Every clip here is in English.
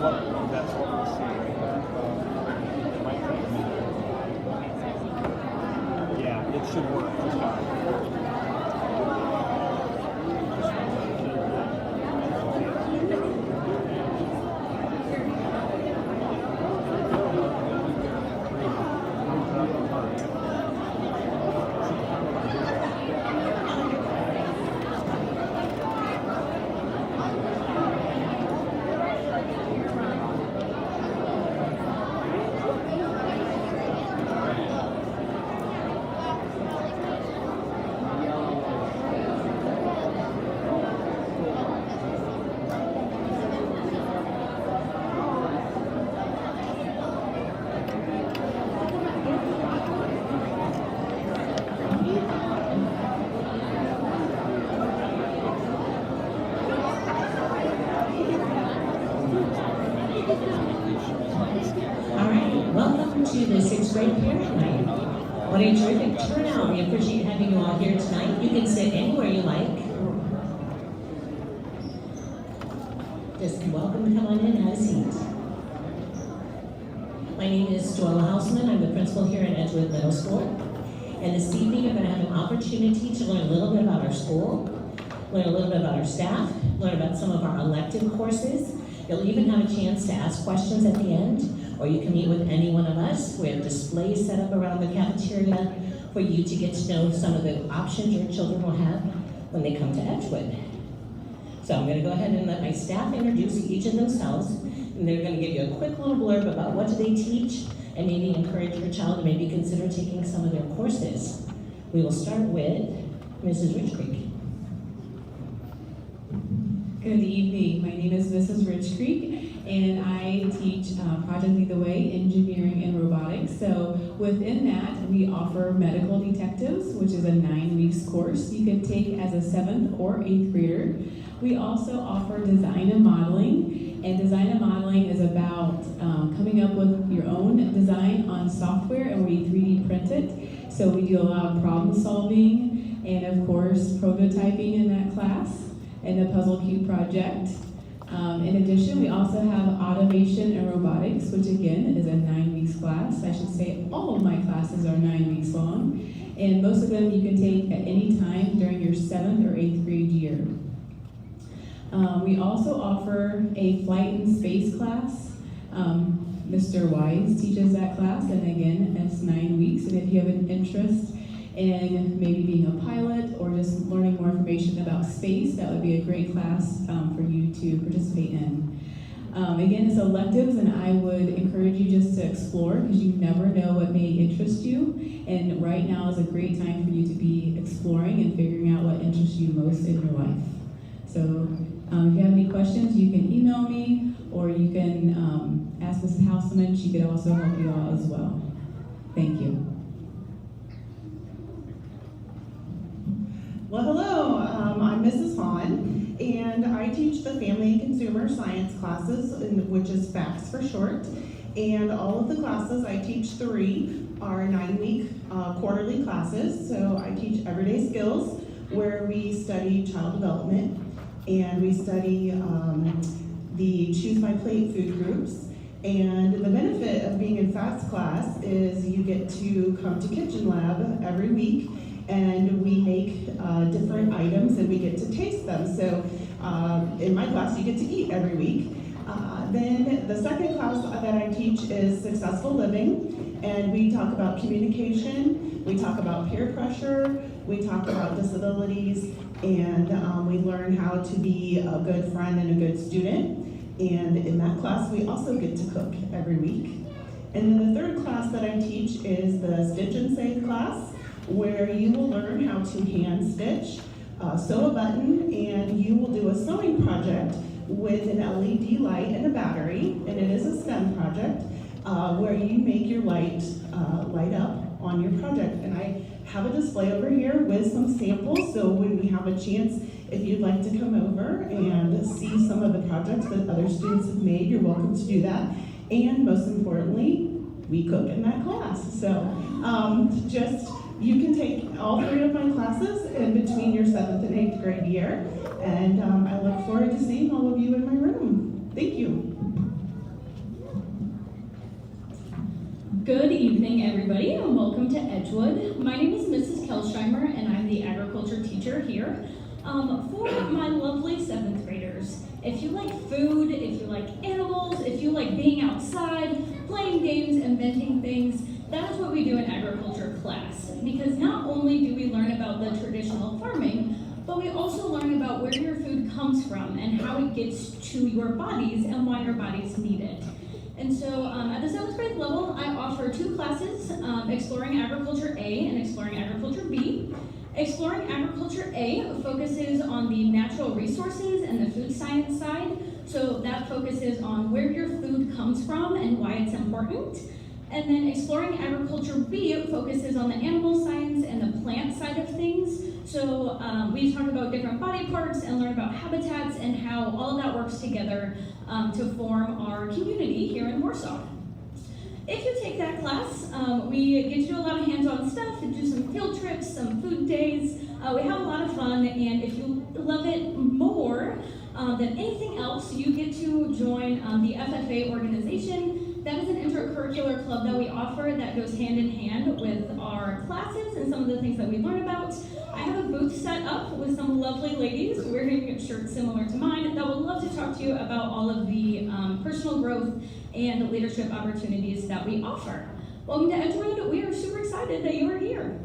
that's what we'll see. It might take a minute. Yeah, it should work just fine. To the 6th grade parent night. What a terrific turnout. We appreciate having you all here tonight. You can sit anywhere you like. Just welcome to come on in and have a seat. My name is Doyle Houseman. I'm the principal here at Edgewood Middle School. And this evening you're going to have an opportunity to learn a little bit about our school, learn a little bit about our staff, learn about some of our elective courses. You'll even have a chance to ask questions at the end, or you can meet with any one of us. We have displays set up around the cafeteria for you to get to know some of the options your children will have when they come to Edgewood. So I'm going to go ahead and let my staff introduce each of themselves, and they're going to give you a quick little blurb about what do they teach, and maybe encourage your child to maybe consider taking some of their courses. We will start with Mrs. Rich Creek. Good evening. My name is Mrs. Rich Creek, and I teach Project Lead the Way, Engineering and Robotics. So within that, we offer Medical Detectives, which is a 9-week course you can take as a 7th or 8th grader. We also offer Design and Modeling, and Design and Modeling is about coming up with your own design on software and where you 3D print it. So we do a lot of problem solving and of course prototyping in that class and the Puzzle Cube project. In addition, we also have Automation and Robotics, which again is a 9-week class. I should say all of my classes are 9 weeks long, and most of them you can take at any time during your 7th or 8th grade year. We also offer a Flight and Space class. Mr. Wise teaches that class, and again, it's 9 weeks, and if you have an interest in maybe being a pilot or just learning more information about space, that would be a great class for you to participate in. Again, it's electives, and I would encourage you just to explore because you never know what may interest you. And right now is a great time for you to be exploring and figuring out what interests you most in your life. So if you have any questions, you can email me or you can ask Mrs. Houseman. She could also help you out as well. Thank you. Well, hello, I'm Mrs. Hahn, and I teach the Family and Consumer Science classes, which is FACS for short. And all of the classes, I teach 3, are 9-week quarterly classes. So I teach everyday skills, where we study child development, and we study the Choose My Plate food groups. And the benefit of being in FACS class is you get to come to Kitchen Lab every week, and we make different items and we get to taste them. So in my class, you get to eat every week. Then the second class that I teach is Successful Living, and we talk about communication, we talk about peer pressure, we talk about disabilities, and we learn how to be a good friend and a good student. And in that class, we also get to cook every week. And then the third class that I teach is the Stitch and Save class, where you will learn how to hand stitch, sew a button, and you will do a sewing project with an LED light and a battery, and it is a STEM project, where you make your light light up on your project. And I have a display over here with some samples, so when we have a chance, if you'd like to come over and see some of the projects that other students have made, you're welcome to do that. And most importantly, we cook in that class. So you can take all 3 of my classes in between your 7th and 8th grade year. And I look forward to seeing all of you in my room. Thank you. Good evening, everybody, and welcome to Edgewood. My name is Mrs. Kelsheimer, and I'm the agriculture teacher here. For my lovely 7th graders, if you like food, if you like animals, if you like being outside, playing games, inventing things, that is what we do in agriculture class. Because not only do we learn about the traditional farming, but we also learn about where your food comes from and how it gets to your bodies and why your bodies need it. And so at the 7th grade level, I offer 2 classes, Exploring Agriculture A and Exploring Agriculture B. Exploring Agriculture A focuses on the natural resources and the food science side. So that focuses on where your food comes from and why it's important. And then Exploring Agriculture B focuses on the animal science and the plant side of things. So we talk about different body parts and learn about habitats and how all of that works together to form our community here in Warsaw. If you take that class, we get to do a lot of hands-on stuff and do some field trips, some food days. We have a lot of fun, and if you love it more than anything else, you get to join the FFA organization. That is an intercurricular club that we offer that goes hand in hand with our classes and some of the things that we learn about. I have a booth set up with some lovely ladies wearing shirts similar to mine that would love to talk to you about all of the personal growth and leadership opportunities that we offer. Welcome to Edgewood. We are super excited that you are here.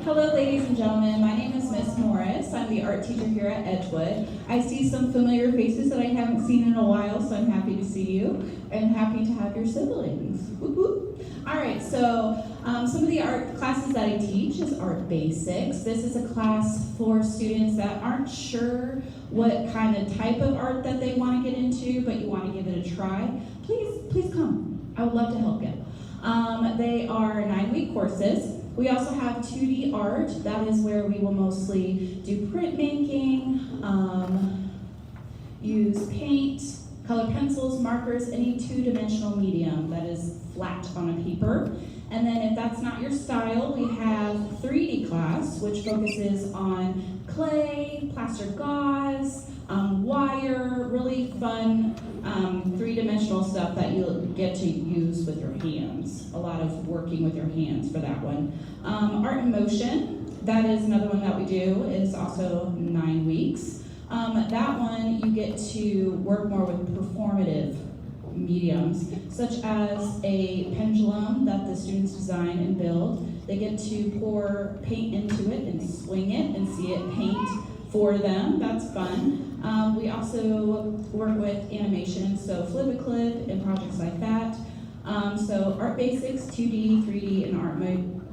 Hello, ladies and gentlemen. My name is Miss Morris. I'm the art teacher here at Edgewood. I see some familiar faces that I haven't seen in a while, so I'm happy to see you and happy to have your siblings. Whoop, whoop. All right, so some of the art classes that I teach is Art Basics. This is a class for students that aren't sure what kind of type of art that they want to get into, but you want to give it a try. Please come. I would love to help you. They are 9-week courses. We also have 2D art. That is where we will mostly do printmaking, use paint, color pencils, markers, any 2-dimensional medium that is flat on a paper. And then if that's not your style, we have 3D class, which focuses on clay, plaster gauze, wire, really fun 3-dimensional stuff that you'll get to use with your hands. A lot of working with your hands for that one. Art in motion, that is another one that we do. It's also 9 weeks. That one you get to work more with performative mediums, such as a pendulum that the students design and build. They get to pour paint into it and swing it and see it paint for them. That's fun. We also work with animation, so flip a clip and projects like that. So Art Basics, 2D, 3D, and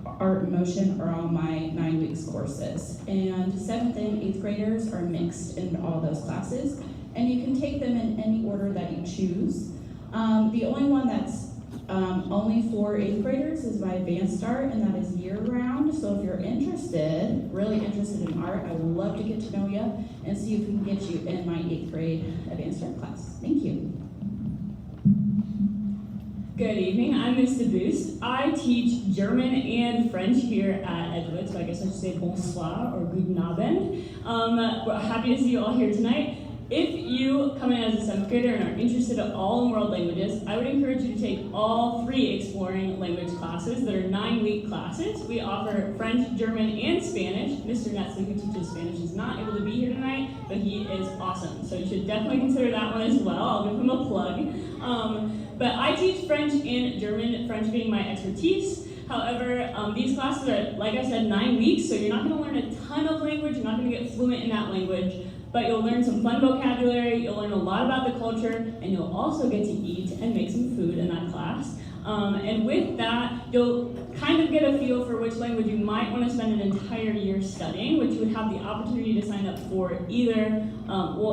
Art Motion are all my 9 weeks courses. And 7th and 8th graders are mixed in all those classes. And you can take them in any order that you choose. The only one that's only for 8th graders is my Advanced Art, and that is year-round. So if you're interested, really interested in art, I would love to get to know you and see if we can get you in my 8th grade Advanced Art class. Thank you. Good evening, I'm Ms. DeBoost. I teach German and French here at Edgewood, so I guess I should say bonsoir or guten Abend. We're happy to see you all here tonight. If you come in as a 7th grader and are interested in all in world languages, I would encourage you to take all 3 exploring language classes that are 9-week classes. We offer French, German, and Spanish. Mr. Netzley, who teaches Spanish, is not able to be here tonight, but he is awesome. So you should definitely consider that one as well. I'll give him a plug. But I teach French and German, French being my expertise. However, these classes are, like I said, 9 weeks, so you're not going to learn a ton of language. You're not going to get fluent in that language. But you'll learn some fun vocabulary, you'll learn a lot about the culture, and you'll also get to eat and make some food in that class. And with that, you'll kind of get a feel for which language you might want to spend an entire year studying, which you would have the opportunity to sign up for either,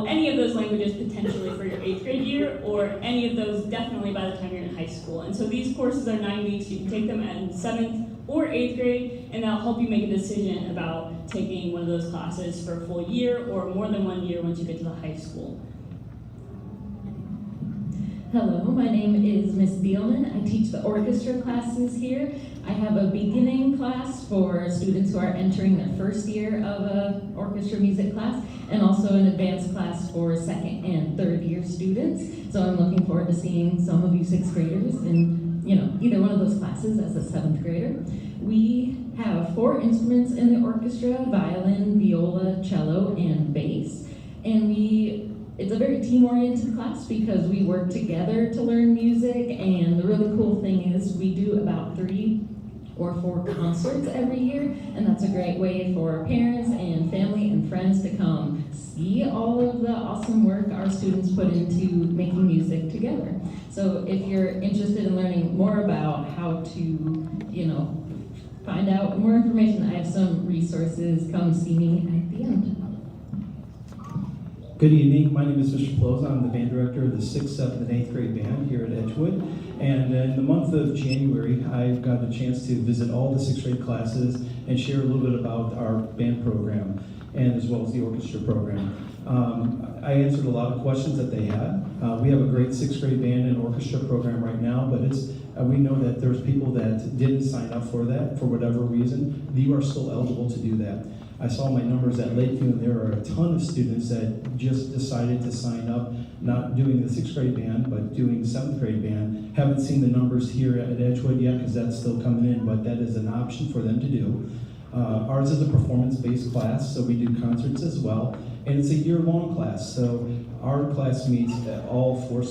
any of those languages potentially for your 8th grade year, or any of those definitely by the time you're in high school. And so these courses are 9 weeks. You can take them in 7th or 8th grade, and that'll help you make a decision about taking one of those classes for a full year or more than 1 year once you get to the high school. Hello, my name is Miss Beelman. I teach the orchestra classes here. I have a beginning class for students who are entering their first year of a orchestra music class, and also an advanced class for second and third year students. So I'm looking forward to seeing some of you sixth graders in, either one of those classes as a seventh grader. We have 4 instruments in the orchestra: violin, viola, cello, and bass. And it's a very team-oriented class because we work together to learn music, and the really cool thing is we do about 3 or 4 concerts every year, and that's a great way for parents and family and friends to come see all of the awesome work our students put into making music together. So if you're interested in learning more about how to, find out more information, I have some resources. Come see me at the end. Good evening, my name is Mr. Close. I'm the band director of the 6th, 7th, and 8th grade band here at Edgewood. And in the month of January, I got a chance to visit all the 6th grade classes and share a little bit about our band program, and as well as the orchestra program. I answered a lot of questions that they had. We have a great 6th grade band and orchestra program right now, but we know that there's people that didn't sign up for that for whatever reason. You are still eligible to do that. I saw my numbers at Lakeview, and there are a ton of students that just decided to sign up, not doing the 6th grade band, but doing 7th grade band. Haven't seen the numbers here at Edgewood yet because that's still coming in, but that is an option for them to do. Ours is a performance-based class, so we do concerts as well, and it's a year-long class. So our class meets at all 4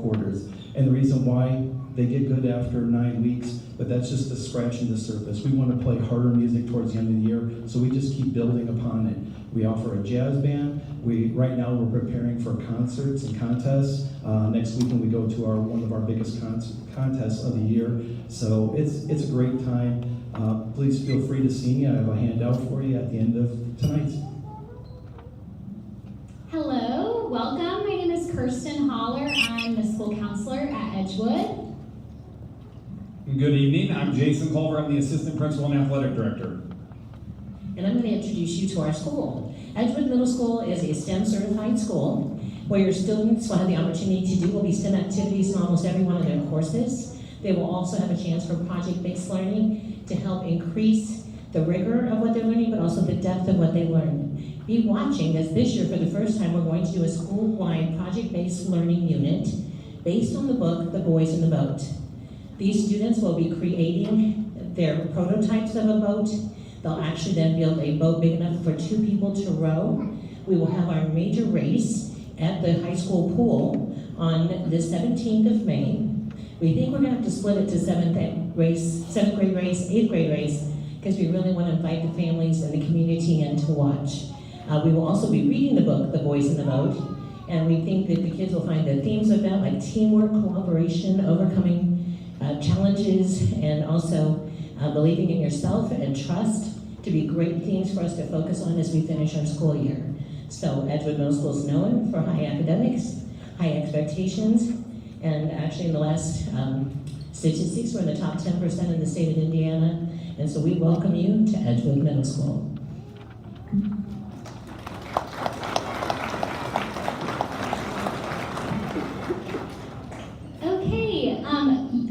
quarters, and the reason why they get good after 9 weeks, but that's just the scratching the surface. We want to play harder music towards the end of the year, so we just keep building upon it. We offer a jazz band. Right now we're preparing for concerts and contests. Next weekend we go to one of our biggest contests of the year. So it's a great time. Please feel free to see me. I have a handout for you at the end of tonight. Hello, welcome. My name is Kirsten Holler. I'm the school counselor at Edgewood. Good evening, I'm Jason Culver. I'm the assistant principal and athletic director. And I'm going to introduce you to our school. Edgewood Middle School is a STEM certified school where your students will have the opportunity to do will be STEM activities in almost every one of their courses. They will also have a chance for project-based learning to help increase the rigor of what they're learning, but also the depth of what they learn. Be watching, as this year for the first time we're going to do a school-wide project-based learning unit based on the book, The Boys in the Boat. These students will be creating their prototypes of a boat. They'll actually then build a boat big enough for 2 people to row. We will have our major race at the high school pool on the 17th of May. We think we're going to have to split it to 7th grade race, 8th grade race, because we really want to invite the families and the community in to watch. We will also be reading the book, The Boys in the Boat, and we think that the kids will find the themes of that, like teamwork, cooperation, overcoming challenges, and also believing in yourself and trust to be great themes for us to focus on as we finish our school year. So Edgewood Middle School is known for high academics, high expectations, and actually in the last statistics, we're in the top 10% in the state of Indiana, and so we welcome you to Edgewood Middle School.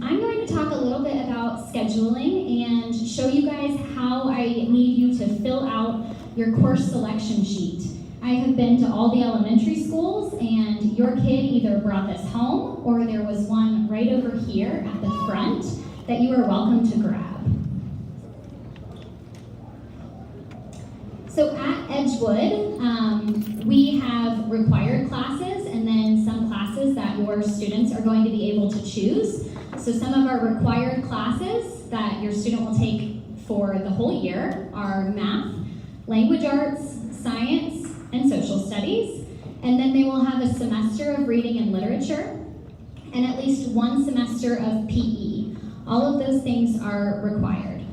I'm going to talk a little bit about scheduling and show you guys how I need you to fill out your course selection sheet. I have been to all the elementary schools, and your kid either brought this home or there was one right over here at the front that you are welcome to grab. So at Edgewood, we have required classes and then some classes that your students are going to be able to choose. So some of our required classes that your student will take for the whole year are math, language arts, science, and social studies. And then they will have a semester of reading and literature and at least 1 semester of PE. All of those things are required.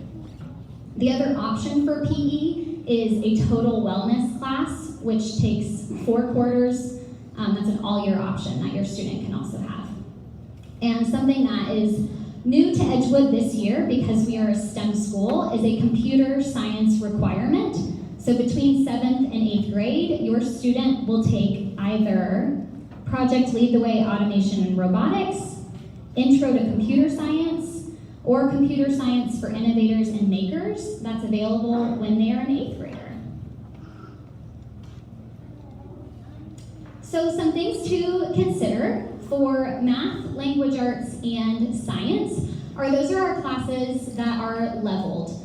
The other option for PE is a total wellness class, which takes 4 quarters. That's an all-year option that your student can also have. And something that is new to Edgewood this year, because we are a STEM school, is a computer science requirement. So between 7th and 8th grade, your student will take either Project Lead the Way Automation and Robotics, Intro to Computer Science, or Computer Science for Innovators and Makers. That's available when they are an 8th grader. So some things to consider for math, language arts, and science are those are our classes that are leveled.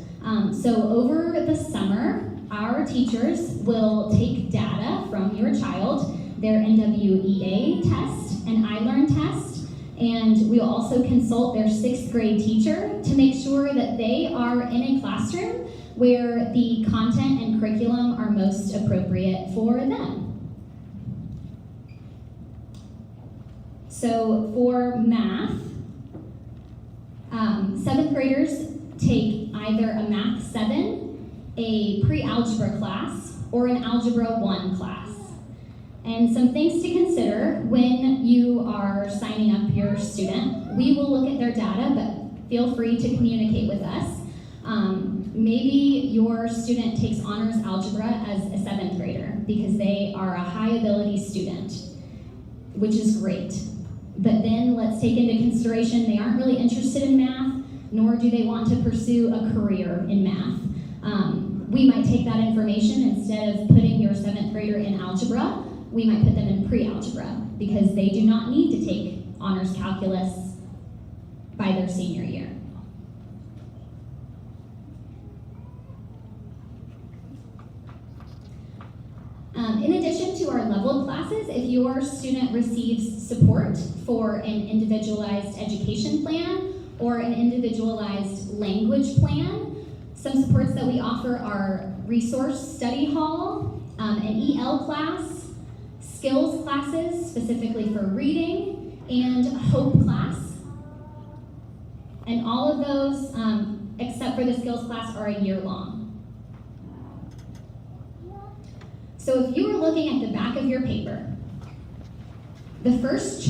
So over the summer, our teachers will take data from your child, their NWEA test and iLearn test, and we will also consult their 6th grade teacher to make sure that they are in a classroom where the content and curriculum are most appropriate for them. So for math, 7th graders take either a Math 7, a pre-algebra class, or an Algebra 1 class. And some things to consider when you are signing up your student. We will look at their data, but feel free to communicate with us. Maybe your student takes honors algebra as a 7th grader because they are a high ability student, which is great. But then let's take into consideration they aren't really interested in math, nor do they want to pursue a career in math. We might take that information, instead of putting your 7th grader in algebra, we might put them in pre-algebra because they do not need to take honors calculus by their senior year. In addition to our leveled classes, if your student receives support for an individualized education plan or an individualized language plan, some supports that we offer are resource study hall, an EL class, skills classes specifically for reading, and hope class. And all of those, except for the skills class, are a year long. So if you were looking at the back of your paper, the first